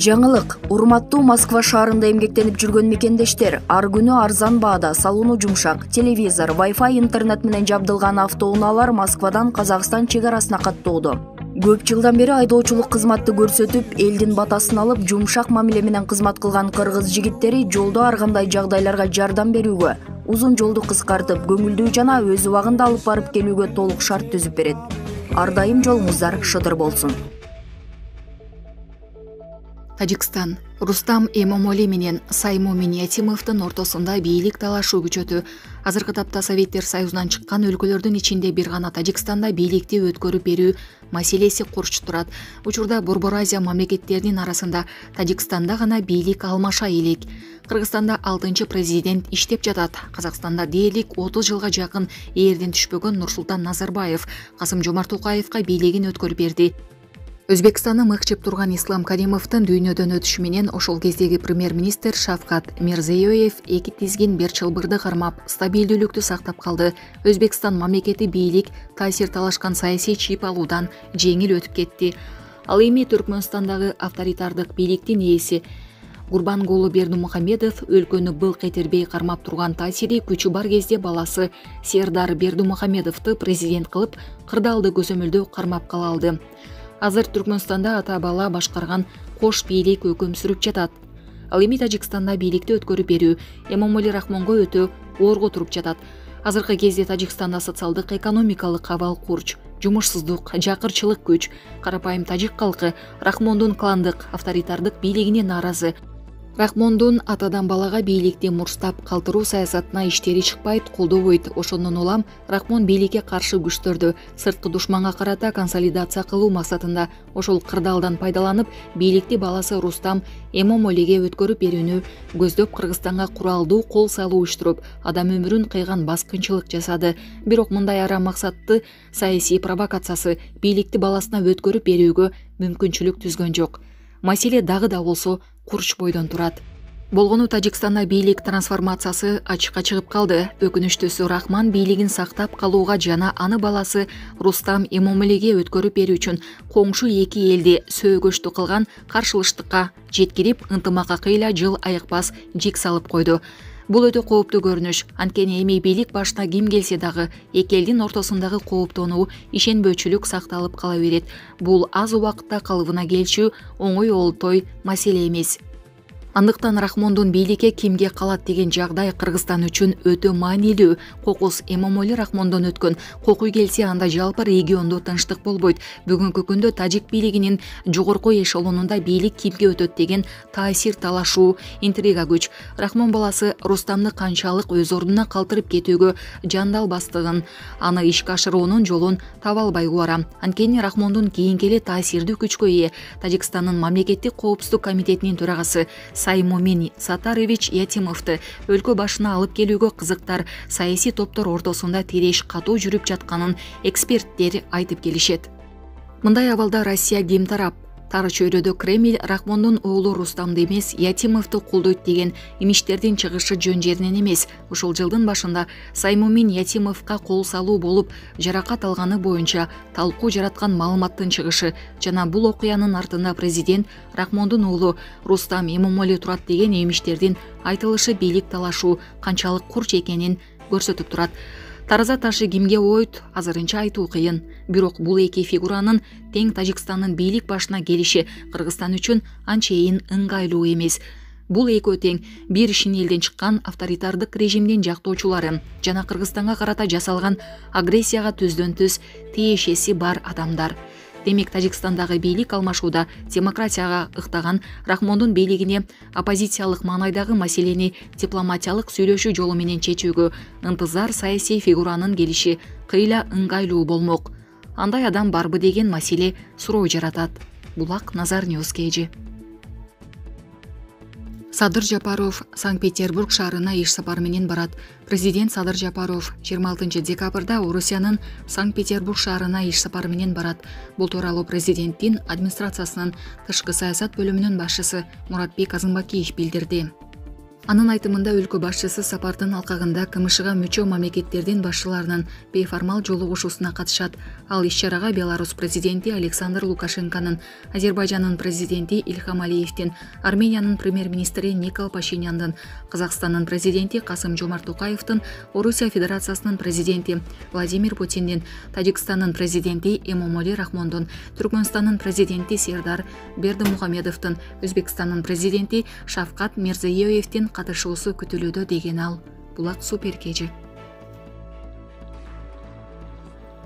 Жаңылык, урматтуу Москва шаарында эмгектенип жүргөн мекендештер, ар күнү арзан баада, салууну жумшак, телевизор, Wi-Fi интернет менен жабдылган автоунаалар Москвадан Казакстан чек арасына каттоодо. Көп жылдан бери айдоочулук кызматты көрсөтүп, элдин батасын алып, жумшак мамиле менен кызмат кылган кыргыз жигиттери жолдо ар кандай жагдайларга жардам берүүгө, узун жолду кыскартып, көңүлдүү жана өз убагында алып барып келүүгө толук шарт түзүп берет. Ар дайым жолуңуздар шыдыр болсун. Тажикстан. Рустам Эмомали менен Саймомин Ятимовдун ортосунда бийлик талашуу күчөтү. Азыркы тапта Советтер Союзунан чыккан өлкөлөрдүн ичинде бир гана Тажикстанда бийликти өткөрүп берүү маселеси курч турат. Учурда Борбор Азия мамлекеттеринин арасында Тажикстанда гана бийлик алмаша элек. Кыргызстанда 6-чы президент иштеп жатат. Казакстанда дээрлик 30 жылга жакын ээрден түшпөгөн Нурсултан Назарбаев Касым-Жомарт Токаевка бийлигин өткөрүп берди. Өзбекстанны мыкчып турган Ислам Каримовдун дүйнөдөн өтүшү менен ошол кездеги премьер-министр Шавкат Мирзиёев эки тизгин бер чылбырды кармап, стабилдүүлүктү сактап калды. Өзбекстан мамлекети бийлик таасир талашкан саясий чип алуудан жеңил өтүп кетти. Ал эми Түркмөнстандагы авторитардык бийликтин ээси Гурбангулы Бердимухамедов өлкөнү былк этирбей кармап турган таасири күчү бар кезде баласы Сердар Бердимухамедовду президент кылып, кырдаалды көзөмөлдөө кармап кала алды. Азыр Түркмөнстанда ата бала башкарган кош бийлик өкүм сүрүп жатат. Ал эми Тажикстанда бийликти өткөрүп берүү Эмомали Рахмонго өтө оорго туруп жатат. Азыркы кезде Тажикстанда социалдык экономикалык абал курч, жумушсуздук, жакырчылык күч. Карапайым тажик калкы Рахмондун кландык, авторитардык бийлигине нааразы. Рахмондун атадан балага бийликти мурстап калтыруу саясатына иштери чыкпайт, колдобойт. Ошондон улам Рахмон бийликке каршы күчтөрдү сырткы душманга карата консолидация кылуу максатында ошол кырдаалдан пайдаланып, бийликти баласы Рустам Эмомалиге өткөрүп берүүнү көздөп Кыргызстанга куралдуу кол салуу уюштуруп, адам өмүрүн кыйган баскынчылык жасады. Бирок мындай арам максатты саясий провокациясы бийликти баласына өткөрүп берүүгө мүмкүнчүлүк түзгөн жок. Маселе дагы да болсо курч бойдон турат. Болгону Тажикстанда бийлик трансформациясы ачыкка чыгып калды. Өкүнүчтүүсү Рахман бийлигин сактап калууга жана аны баласы Рустам Эмомалиге өткөрүп берүү үчүн коңшу эки элди сөөгөштү кылган каршылыштыкка жеткирип, ынтымакка кыйла жыл аякпас жик салып койду. Бул өтө кооптуу көрүнүш. Анткени эми бийлик башына ким келсе дагы эки элдин ортосундагы кооптонуу, ишенбөөчүлүк сакталып кала берет. Бул аз убакытта калыбына келчү оңой олтой маселе эмес. Андыктан Рахмондун бийликке кимге калат деген жагдай Кыргызстан үчүн өтө маанилүү. Кокус Эмомали Рахмондон өткөн кокуй келсе, анда жалпы региондо тынчтык болбойт. Бүгүнкү күндө тажик бийлигинин жогорку эшелонунда бийлик кимге өтөт деген таасир талашуу, интрига күч. Рахмон баласы Рустамды канчалык өз ордуна калтырып кетүүгө жандалбастыгын, аны ишке ашыруунун жолун таба албай убарам. Анткени Рахмондун кийинки эле таасирдүү күчкө ээ. Тажикстандын мамлекеттик коопсуздук комитетинин төрагасы Саймомин Сатарович Ятимовду өлкө башына алып келүүгө кызыктар саясий топтор ортосунда тиреш катуу жүрүп жатканын эксперттер айтып келишет. Мындай абалда Россия ким тарап? Тары чөйрөдө Кремль Рахмондун уулу Рустамды эмес, Ятимовду колдойт деген имиштердин чыгышы жөн жеринен эмес. Ушул жылдын башында Саймомин Ятимовго кол салуу болуп, жаракат алганы боюнча талкуу жараткан маалыматтын чыгышы жана бул окуянын артында президент Рахмондун уулу Рустам Эмомали турат деген имиштердин айтылышы бийлик талашуу канчалык курч экенин көрсөтүп турат. Тараза ташы кимге ойт, азырынча айтуу кыйын. Бирок бул эки фигуранын тең Тажикстандын бийлик башына келиши Кыргызстан үчүн анчейин ыңгайлуу эмес. Бул экөө тең бир ишин элден чыккан авторитардык режимдин жактоочулары жана Кыргызстанга карата жасалган агрессияга түздөн-түз тиешеси бар адамдар. Демек, Тажикстандагы бийлик алмашууда демократияга ыктаган Рахмондун бийлигине оппозициялык маанайдагы маселени дипломатиялык сүйлөшүү жолу менен чечүүгө ынтызар саясий фигуранын келиши кыйла ыңгайлуу болмок. Андай адам барбы деген маселе суроо жаратат. Булак Назар Ньюс Кейжи. Садыр Жапаров Санкт-Петербург шаарына иш сапары менен барат. Президент Садыр Жапаров 26 декабрда Орусиянын Санкт-Петербург шаарына иш сапары менен барат. Бул тууралуу президенттин администрациясынын тышкы саясат бөлүмүнүн башчысы Муратбек Азымбакиев билдирди. Анын айтымында өлкө башчысы сапардын алкагында КМШга мүчө мамлекеттердин башчыларынын бейформал жолугушуусуна катышат. Ал иш-чарага Беларусь президенти Александр Лукашенконун, Азербайжандын президенти Ильхам Алиевдин, Армениянын премьер-министри Никол Пашиняндын, Казакстандын президенти Касым-Жомарт Токаевдин, Орусия Федерациясынын президенти Владимир Путиндин, Тажикстандын президенти Эмомали Рахмондун, Түркмөнстандын президенти Сердар Бердымухамедовдун, Өзбекстандын президенти Шавкат Мирзиёевдин катышуусу күтүлүүдө деген ал. Булак Суперкежи.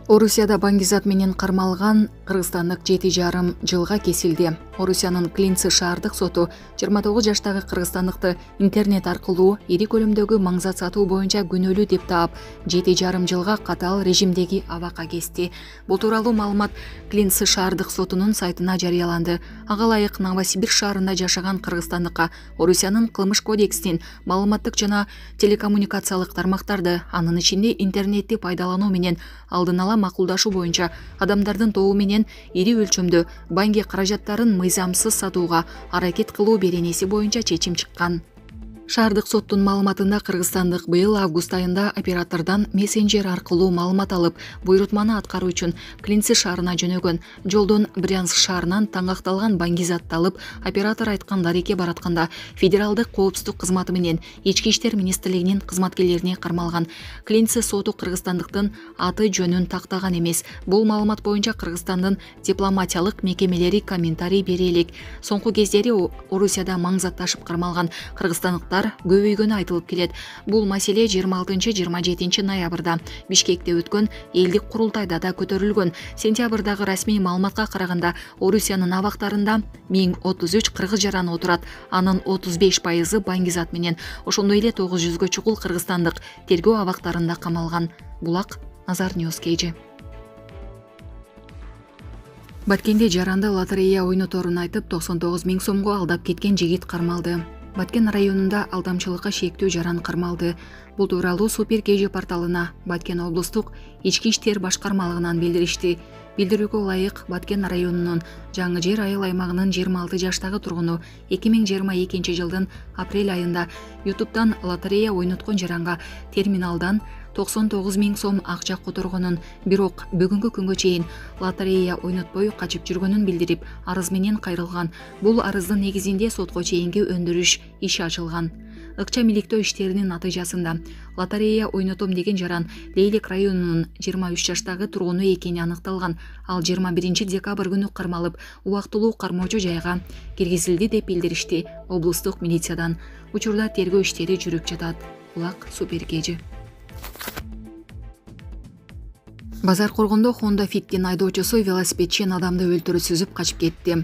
Орусияда баңгизат менен кармалган кыргызстандык 7,5 жылга кесилди. Орусиянын Клинцы шаардык соту 29 жаштагы кыргызстандыкты интернет аркылуу ири көлөмдөгү маңзат сатуу боюнча күнөөлүү деп таап 7,5 жылга катаал режимдеги абакка кести. Бул тууралуу маалымат Клинцы шаардык сотунун сайтына жарыяланды. Ага ылайык Новосибирск шаарында жашаган кыргызстандыкка Орусиянын кылмыш кодексинин маалыматтык жана телекоммуникациялык тармактарды, анын ичинде интернетти пайдалануу менен алдын ала макулдашуу боюнча адамдардын тобу менен ири өлчөмдө банги каражаттарын мыйзамсыз сатууга аракет кылуу беренеси боюнча чечим чыккан. Шаардык соттун маалыматында кыргызстандык быйыл август айында оператордон мессенджер аркылуу маалымат алып, буйрутманы аткаруу үчүн Клинцы шаарына жөнөгөн. Жолдон Брянск шаарынан таңакталган баңгизатты алып, оператор айткан дарекке баратканда федералдык коопсуздук кызматы менен Ички иштер министрлигинин кызматкерлерине кармалган. Клинцы соту кыргызстандыктын аты жөнүн тактаган эмес. Бул маалымат боюнча Кыргызстандын дипломатиялык мекемелери комментарий бере элек. Соңку кездери Орусияда маңзатташып кармалган кыргызстандыктар көбөйгөнү айтылып келет. Бул маселе 26-27 ноябрда Бишкекте өткөн элдик курултайда да көтөрүлгөн. Сентябрдагы расмий маалыматка караганда Орусиянын абактарында 1033 кыргыз жараны отурат. Анын 35% баңгизат менен, ошондой эле 900гө чукул кыргызстандык тергөө абактарында камалган. Булак Назар Ньюс Кейджи. Баткенде жаранды лотерея ойноторун айтып 99 000 сомго алдап кеткен жигит кармалды. Баткен районунда алдамчылыкка шектүү жаран кармалды. Бул тууралуу Суперкежи порталына Баткен облустук ички иштер башкармалыгынан билдиришти. Билдирүүгө ылайык Баткен районунун Жаңы Жер айыл аймагынын 26 жаштагы тургуну 2022 жылдын апрель айында YouTube'дан лотерея ойноткон жаранга терминалдан 99 000 сом акча которгонун, бирок бүгүнкү күнгө чейин лотерея ойнотпой качып жүргөнүн билдирип, арыз менен кайрылган. Бул арыздын негизинде сотко чейинки өндүрүш иши ачылган. Ыкча миликтөө иштеринин натыйжасында лотерея ойнотом деген жаран Лейлек районунун 23 жаштагы тургуну экени аныкталган. Ал 21 декабрь күнү кармалып, убактылуу кармоочу жайга киргизилди деп билдиришти облустук милициядан. Учурда тергөө иштери жүрүп жатат. Булак Суперкежи. Базар Коргондо Honda Fit'тин айдоочусу велосипедчен адамды өлтүрүп сүзүп качып кетти.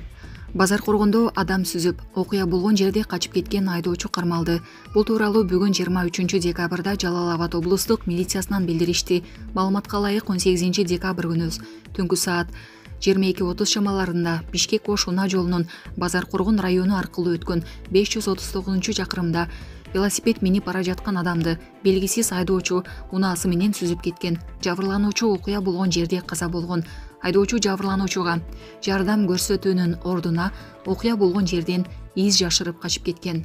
Базар Коргондо адам сүзүп, окуя болгон жерде качып кеткен айдоочу кармалды. Бул тууралуу бүгүн 23 декабрда Жалал Абад облустук милициясынан билдиришти. Маалыматка ылайык 18 декабрь күнү түнкү саат 22:30 шамаларында Бишкек Ош унаа жолунун Базар Коргон району аркылуу өткөн 539 чакырымда велосипед минип бара жаткан адамды белгисиз айдоочу унаасы менен сүзүп кеткен. Жабырлануучу окуя болгон жерде каза болгон. Айдоочу жабырлануучуга жардам көрсөтүүнүн ордуна окуя болгон жерден из жашырып качып кеткен.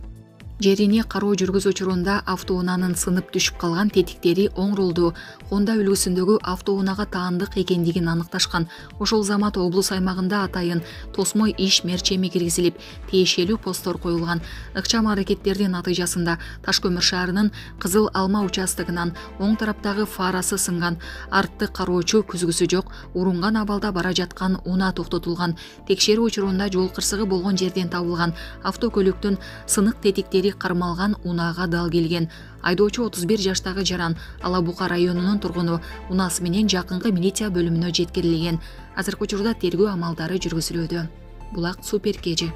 Жерине кароо жүргүзүү учурунда автоунаанын сынып түшүп калган тетиктери оң рулдуу Honda үлгүсүндөгү автоунаага таандык экендигин аныкташкан. Ошол замат облус аймагында атайын тосмой иш мерчеми киргизилип, тиешелүү посттор коюлган. Ыкчам аракеттердин натыйжасында Таш көмүр шаарынын Кызыл Алма участогунан оң тараптагы фарасы сынган, артты кароочу күзгүсү жок, урунган абалда бара жаткан унаа токтотулган. Текшерүү учурунда жол кырсыгы болгон жерден табылган автокөлүктүн сынык тетиктери кармалган унаага дал келген. Айдоочу 31 жаштагы жаран Ала Бука районунун тургуну унаасы менен жакынкы милиция бөлүмүнө жеткирилген. Азыркы учурда тергөө амалдары жүргүзүлүүдө. Булак Суперкежи.